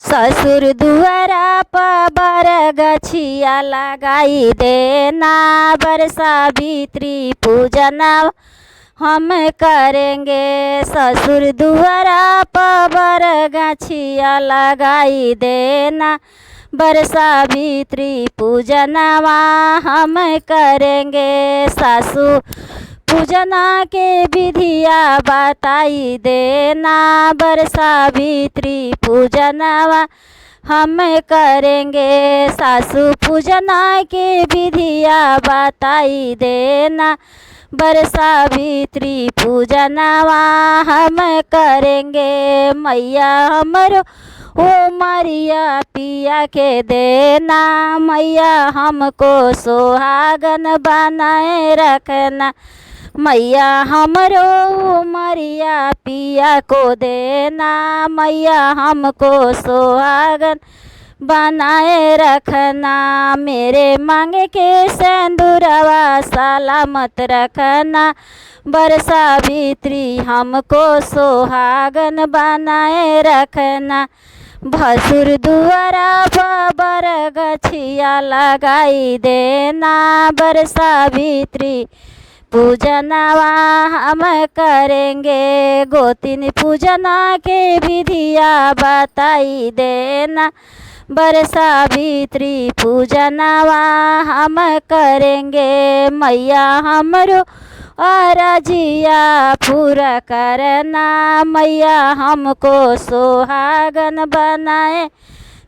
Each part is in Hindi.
ससुर दुआरा पर गछिया लगाई देना, बरसा भीतरी पूजना हम करेंगे। ससुर दुआरा पर गछिया लगाई देना, बरसा भीतरी पूजनवा हम करेंगे। सासू पूजना के विधिया बताई देना, बरसा भीतरी पूजनवा हम करेंगे। सासू पूजना के विधिया बताई देना, बरसा भीतरी पूजनवा हम करेंगे। मैया हमरो ओ मरिया पिया के देना, मैया हमको सुहागन बनाए रखना। मैया हमरो मरिया पिया को देना, मैया हमको सुहागन बनाए रखना। मेरे मांगे के सिंदूरवा सलामत रखना, बरसा भीतरी हमको सुहागन बनाए रखना। भसुर दुआरा पर गछिया लगाई देना, बरसा भीतरी पूजनवा हम करेंगे। गोतिन पूजना के विधिया बताई देना, बरसा भीतरी पूजनवा हम करेंगे। मैया हमरो अरजिया पूरा करना, मैया हमको सुहागन बनाए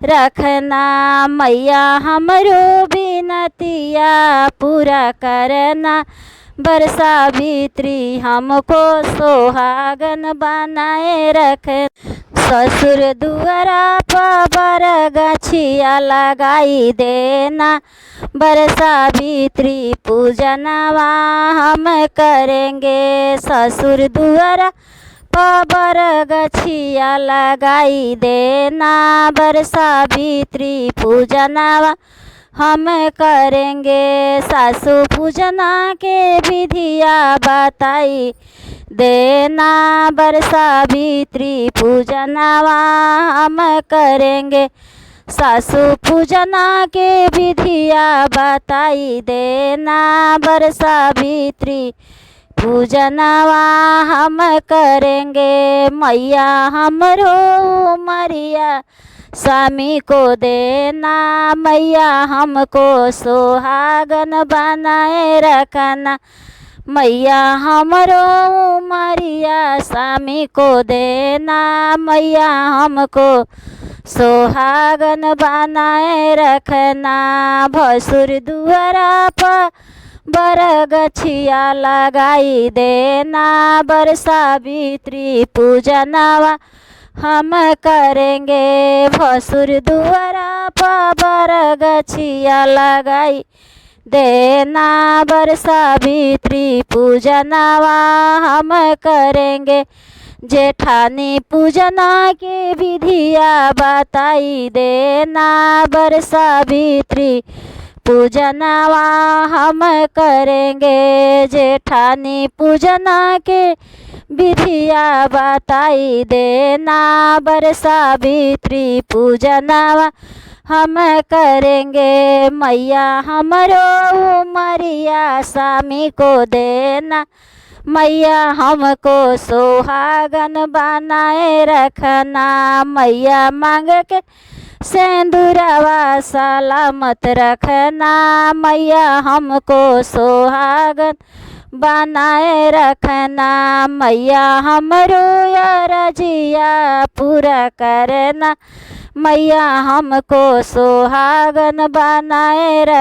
रखना। मैया हमरो बिनतिया पूरा करना, बरसा भीतरी हमको सुहागन बनाए रखना। ससुर दुआरा पर गछिया लगाई देना, बरसा भीतरी पूजनवा हम करेंगे। ससुर दुआरा पर गछिया लगाई देना, बरसा भीतरी पूजनवा हम करेंगे। सासू पूजना के विधिया बताई देना, बरसा भीतरी पूजनवा हम करेंगे। सासू पूजना के विधिया बताई देना, बरसा भीतरी पूजनवा हम करेंगे। मैया हमरो मरिया स्वामी को देना, मैया हमको सुहागन बनाए रखना। मैया हमरो मरिया स्वामी को देना, मैया हमको सुहागन बनाए रखना। भसुर दुआरा पर गछिया लगाई देना, बरसा भीतरी पूजनवा हम करेंगे। भसुर दुआरा पर गछिया लगाई देना, बरसा भीतरी पूजनवा हम करेंगे। जेठानी पूजना के विधिया बताई देना, बरसा भीतरी पूजनवा हम करेंगे। जेठानी पूजना के विधिया बताई देना, बरसा भीतरी पूजनवा हम करेंगे। मैया हमरो मरिया स्वामी को देना, मैया हमको सुहागन बनाए रखना। मैया मांग के सिंदूरवा सलामत रखना, मैया हमको सुहागन बनाए रखना। मैया हमरो अरजिया पूरा करना, मैया हमको सुहागन बनाए रख